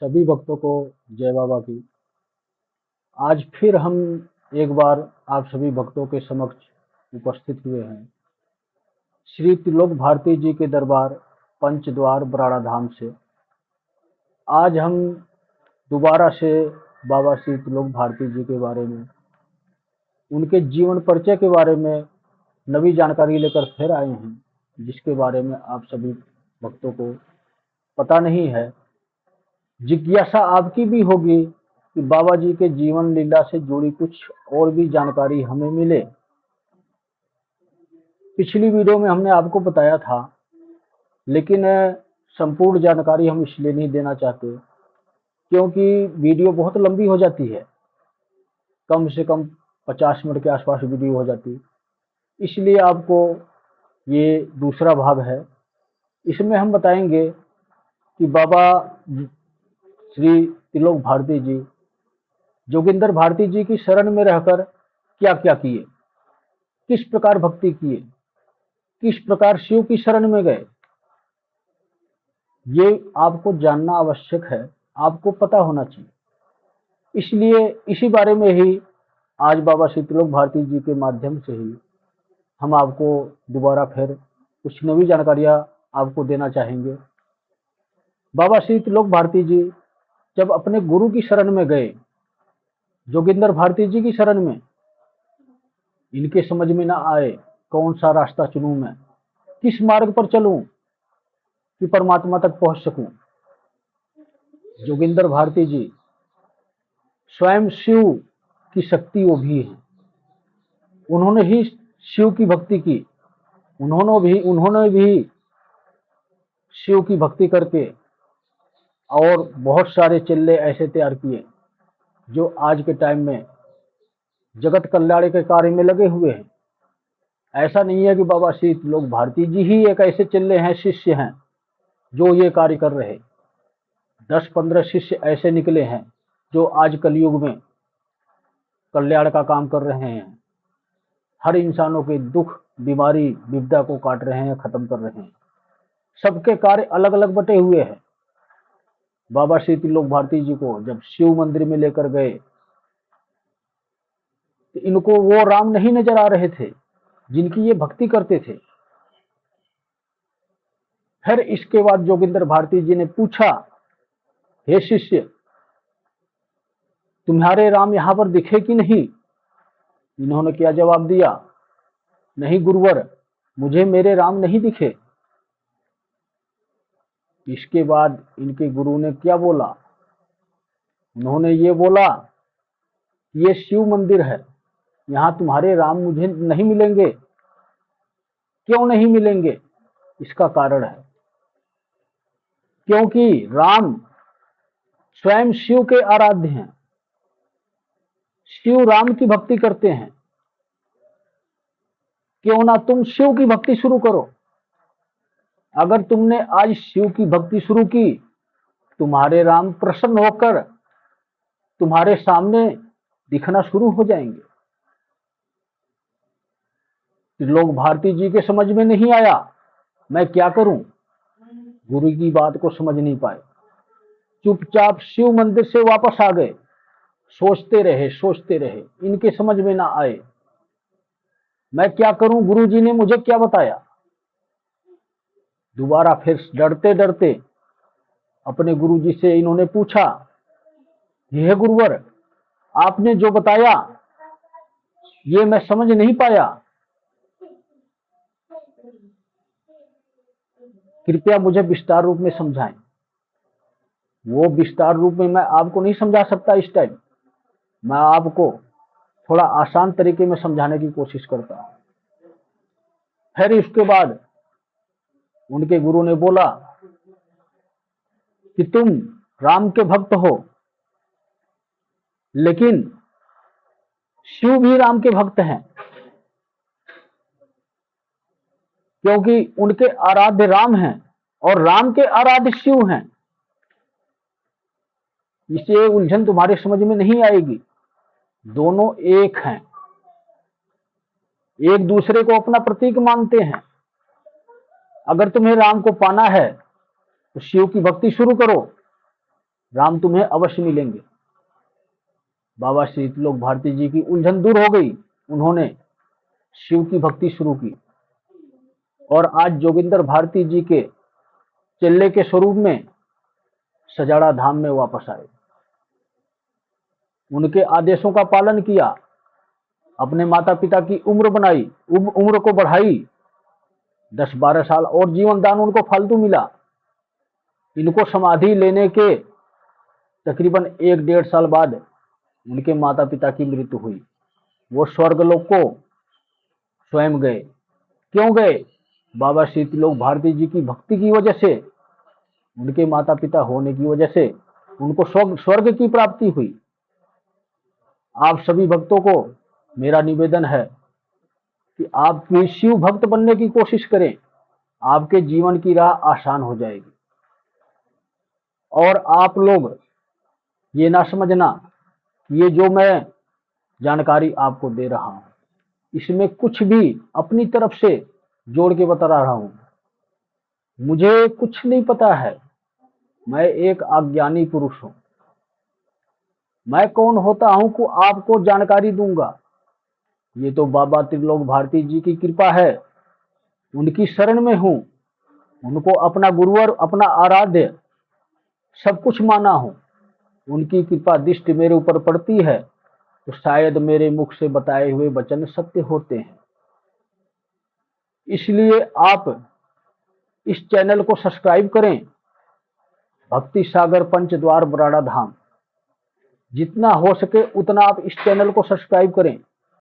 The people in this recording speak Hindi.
सभी भक्तों को जय बाबा की। आज फिर हम एक बार आप सभी भक्तों के समक्ष उपस्थित हुए हैं श्री त्रिलोक भारती जी के दरबार पंचद्वार बराड़ा धाम से। आज हम दोबारा से बाबा श्री त्रिलोक भारती जी के बारे में, उनके जीवन परिचय के बारे में नवी जानकारी लेकर फिर आए हैं, जिसके बारे में आप सभी भक्तों को पता नहीं है। जिज्ञासा आपकी भी होगी कि बाबा जी के जीवन लीला से जुड़ी कुछ और भी जानकारी हमें मिले। पिछली वीडियो में हमने आपको बताया था, लेकिन संपूर्ण जानकारी हम इसलिए नहीं देना चाहते क्योंकि वीडियो बहुत लंबी हो जाती है, कम से कम 50 मिनट के आसपास वीडियो हो जाती। इसलिए आपको ये दूसरा भाग है। इसमें हम बताएंगे कि बाबा श्री त्रिलोक भारती जी जोगिंदर भारती जी की शरण में रहकर क्या क्या किए, किस प्रकार भक्ति किए, किस प्रकार शिव की शरण में गए, ये आपको जानना आवश्यक है, आपको पता होना चाहिए। इसलिए इसी बारे में ही आज बाबा श्री त्रिलोक भारती जी के माध्यम से ही हम आपको दोबारा फिर कुछ नई जानकारियां आपको देना चाहेंगे। बाबा श्री त्रिलोक भारती जी जब अपने गुरु की शरण में गए, जोगिंदर भारती जी की शरण में, इनके समझ में ना आए कौन सा रास्ता चुनूं, मैं किस मार्ग पर चलूं कि परमात्मा तक पहुंच सकूं। जोगिंदर भारती जी स्वयं शिव की शक्ति वो भी है। उन्होंने ही शिव की भक्ति की, उन्होंने भी शिव की भक्ति करके और बहुत सारे चेले ऐसे तैयार किए जो आज के टाइम में जगत कल्याण के कार्य में लगे हुए हैं। ऐसा नहीं है कि बाबा श्री त्रिलोक भारती जी ही एक ऐसे चेले हैं, शिष्य हैं जो ये कार्य कर रहे। 10-15 शिष्य ऐसे निकले हैं जो आज कलयुग में कल्याण का काम कर रहे हैं, हर इंसानों के दुख, बीमारी, विपदा को काट रहे हैं, खत्म कर रहे हैं। सबके कार्य अलग अलग बटे हुए हैं। बाबा श्री त्रिलोक भारती जी को जब शिव मंदिर में लेकर गए तो इनको वो राम नहीं नजर आ रहे थे जिनकी ये भक्ति करते थे। फिर इसके बाद जोगिंदर भारती जी ने पूछा, हे शिष्य, तुम्हारे राम यहां पर दिखे कि नहीं? इन्होंने क्या जवाब दिया, नहीं गुरुवर, मुझे मेरे राम नहीं दिखे। इसके बाद इनके गुरु ने क्या बोला, उन्होंने ये बोला, ये शिव मंदिर है, यहां तुम्हारे राम मुझे नहीं मिलेंगे। क्यों नहीं मिलेंगे? इसका कारण है क्योंकि राम स्वयं शिव के आराध्य हैं। शिव राम की भक्ति करते हैं। क्यों ना तुम शिव की भक्ति शुरू करो। अगर तुमने आज शिव की भक्ति शुरू की, तुम्हारे राम प्रसन्न होकर तुम्हारे सामने दिखना शुरू हो जाएंगे। त्रिलोक भारती जी के समझ में नहीं आया, मैं क्या करूं? गुरु की बात को समझ नहीं पाए, चुपचाप शिव मंदिर से वापस आ गए। सोचते रहे, इनके समझ में ना आए, मैं क्या करूं, गुरु जी ने मुझे क्या बताया। दोबारा फिर डरते डरते अपने गुरु जी से इन्होंने पूछा, हे गुरुवर, आपने जो बताया ये मैं समझ नहीं पाया, कृपया मुझे विस्तार रूप में समझाएं। वो विस्तार रूप में मैं आपको नहीं समझा सकता इस टाइम, मैं आपको थोड़ा आसान तरीके में समझाने की कोशिश करता हूं। फिर इसके बाद उनके गुरु ने बोला कि तुम राम के भक्त हो, लेकिन शिव भी राम के भक्त हैं, क्योंकि उनके आराध्य राम हैं और राम के आराध्य शिव हैं। इसे उलझन तुम्हारे समझ में नहीं आएगी। दोनों एक हैं, एक दूसरे को अपना प्रतीक मानते हैं। अगर तुम्हें राम को पाना है तो शिव की भक्ति शुरू करो, राम तुम्हें अवश्य मिलेंगे। बाबा श्री त्रिलोक भारती जी की उलझन दूर हो गई। उन्होंने शिव की भक्ति शुरू की और आज जोगिंदर भारती जी के चेले के स्वरूप में सजाड़ा धाम में वापस आए। उनके आदेशों का पालन किया, अपने माता पिता की उम्र बनाई, उम्र को बढ़ाई। 10-12 साल और जीवन दान उनको फालतू मिला। इनको समाधि लेने के तकरीबन 1-1.5 साल बाद उनके माता पिता की मृत्यु हुई। वो स्वर्गलोक को स्वयं गए। क्यों गए? बाबा श्री त्रिलोक भारती जी की भक्ति की वजह से, उनके माता पिता होने की वजह से उनको स्वर्ग की प्राप्ति हुई। आप सभी भक्तों को मेरा निवेदन है कि आप भी शिव भक्त बनने की कोशिश करें। आपके जीवन की राह आसान हो जाएगी। और आप लोग ये ना समझना कि ये जो मैं जानकारी आपको दे रहा हूं, इसमें कुछ भी अपनी तरफ से जोड़ के बता रहा हूं। मुझे कुछ नहीं पता है। मैं एक अज्ञानी पुरुष हूं। मैं कौन होता हूं कि आपको जानकारी दूंगा? ये तो बाबा त्रिलोक भारती जी की कृपा है। उनकी शरण में हूं, उनको अपना गुरुवर, अपना आराध्य सब कुछ माना हूं। उनकी कृपा दृष्टि मेरे ऊपर पड़ती है तो शायद मेरे मुख से बताए हुए वचन सत्य होते हैं। इसलिए आप इस चैनल को सब्सक्राइब करें, भक्ति सागर पंचद्वार बराड़ा धाम। जितना हो सके उतना आप इस चैनल को सब्सक्राइब करें।